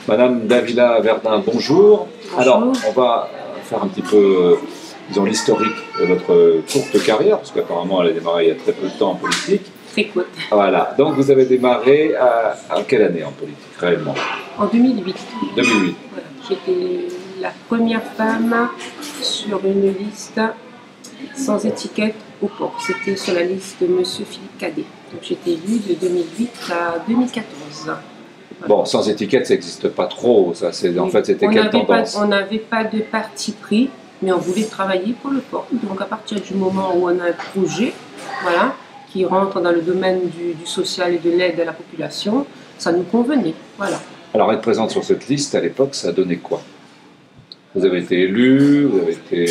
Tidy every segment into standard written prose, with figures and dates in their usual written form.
Madame Davila Verdun, bonjour. Bonjour. Alors, on va faire un petit peu, disons, l'historique de votre courte carrière, parce qu'apparemment, elle a démarré il y a très peu de temps en politique. Très courte. Voilà. Donc, vous avez démarré à quelle année en politique, réellement? En 2008. 2008. Voilà. J'étais la première femme sur une liste sans étiquette au port. C'était sur la liste de M. Philippe Cadet. Donc j'étais élue de 2008 à 2014. Voilà. Bon, sans étiquette, ça n'existe pas trop. Ça, c'est, en fait, c'était quelle tendance? On n'avait pas de parti pris, mais on voulait travailler pour le port. Donc à partir du moment où on a un projet, voilà, qui rentre dans le domaine du social et de l'aide à la population, ça nous convenait. Voilà. Alors, être présente sur cette liste, à l'époque, ça donnait quoi? Vous avez été élu, vous avez été...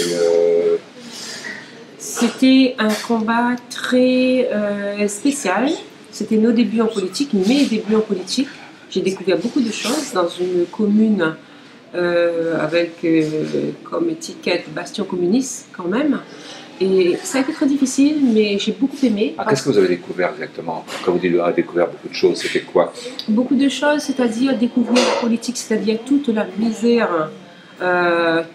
C'était un combat très spécial. C'était nos débuts en politique, mes débuts en politique. J'ai découvert beaucoup de choses dans une commune avec comme étiquette Bastion communiste quand même. Et ça a été très difficile, mais j'ai beaucoup aimé. Ah, qu'est-ce que vous avez découvert exactement? Quand vous dites avez découvert beaucoup de choses, c'était quoi? Beaucoup de choses, c'est-à-dire découvrir la politique, c'est-à-dire toute la misère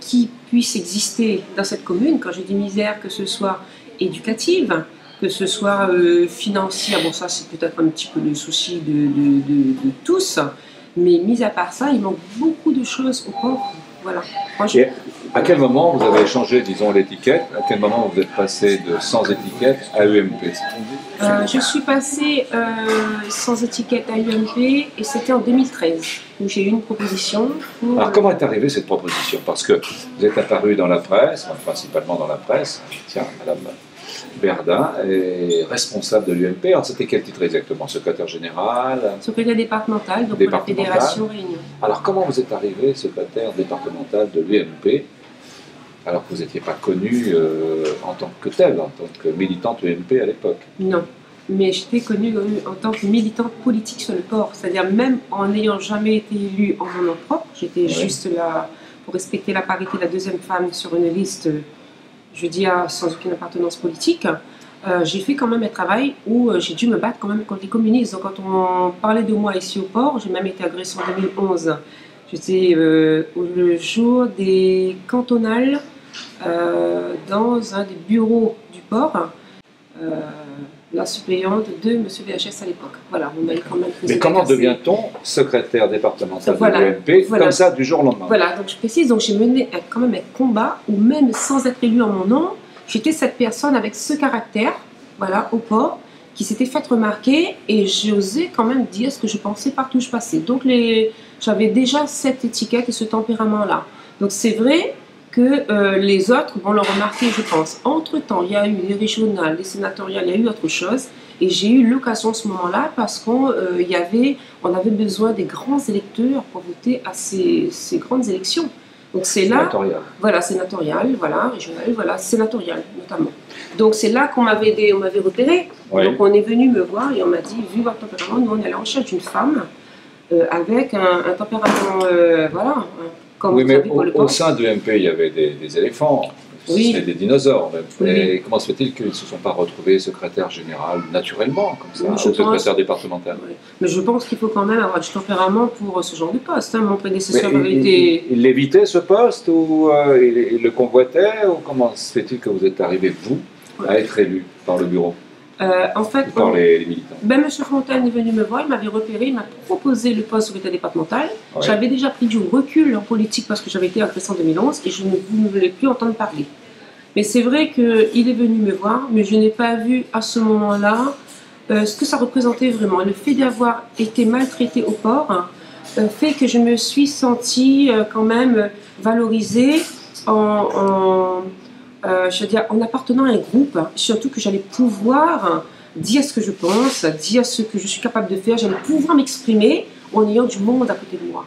qui puisse exister dans cette commune. Quand je dis misère, que ce soit éducative, que ce soit financière, bon ça c'est peut-être un petit peu le souci de tous, mais mis à part ça, il manque beaucoup de choses au port. Voilà. Moi, Et à quel moment vous avez changé, disons, l'étiquette? À quel moment vous êtes passé de sans étiquette à UMP? Je suis passée sans étiquette à UMP et c'était en 2013 où j'ai eu une proposition pour... Alors comment est arrivée cette proposition? Parce que vous êtes apparu dans la presse, principalement dans la presse. Tiens, Madame Verdun est responsable de l'UMP. Alors c'était quel titre exactement? Secrétaire général? Secrétaire départemental, donc pour la Fédération Réunion. Alors comment vous êtes arrivé secrétaire départemental de l'UMP alors que vous n'étiez pas connue en tant que telle, en tant que militante UMP à l'époque? Non, mais j'étais connue en tant que militante politique sur le port. C'est-à-dire même en n'ayant jamais été élue en mon nom propre, j'étais juste là pour respecter la parité, la deuxième femme sur une liste, je veux dire, sans aucune appartenance politique. J'ai fait quand même un travail où j'ai dû me battre quand même contre les communistes. Donc quand on parlait de moi ici au port, j'ai même été agressée en 2011. J'étais le jour des cantonales dans un des bureaux du port, la suppléante de M. VHS à l'époque. Voilà, on avait quand même... Mais comment devient-on secrétaire départemental de l'UMP comme ça du jour au lendemain? Voilà, donc je précise, donc j'ai mené quand même un combat où même sans être élu en mon nom, j'étais cette personne avec ce caractère, voilà, au port, qui s'était fait remarquer et j'osais quand même dire ce que je pensais partout où je passais. Donc j'avais déjà cette étiquette et ce tempérament-là. Donc c'est vrai que les autres vont le remarquer, je pense. Entre-temps, il y a eu les régionales, les sénatoriales, il y a eu autre chose. Et j'ai eu l'occasion à ce moment-là parce qu'on avait besoin des grands électeurs pour voter à ces grandes élections. Donc c'est là, voilà, sénatorial, voilà, régional, voilà, sénatorial notamment. Donc c'est là qu'on m'avait aidé, on m'avait repéré. Oui. Donc on est venu me voir et on m'a dit, vu votre tempérament, nous on est à la recherche d'une femme avec un tempérament, voilà. Comme oui, mais au sein de l'UMP, il y avait des éléphants, oui. Des dinosaures même. Oui. Et comment se fait-il qu'ils ne se sont pas retrouvés secrétaire général naturellement, comme ça, ou secrétaire départemental? Oui. Mais je pense qu'il faut quand même avoir du tempérament pour ce genre de poste. Hein. Mon prédécesseur avait été... Il évitait ce poste ou il le convoitait? Ou comment se fait-il que vous êtes arrivé, vous, à être élu par le bureau? En fait, par les militants. Ben, M. Fontaine est venu me voir, il m'avait repéré, il m'a proposé le poste de secrétaire départemental. Oui. J'avais déjà pris du recul en politique parce que j'avais été agressée en 2011 et je ne voulais plus entendre parler. Mais c'est vrai qu'il est venu me voir, mais je n'ai pas vu à ce moment-là ce que ça représentait vraiment. Le fait d'avoir été maltraitée au port fait que je me suis sentie quand même valorisée je veux dire, en appartenant à un groupe, surtout que j'allais pouvoir dire ce que je pense, dire ce que je suis capable de faire, j'allais pouvoir m'exprimer en ayant du monde à côté de moi.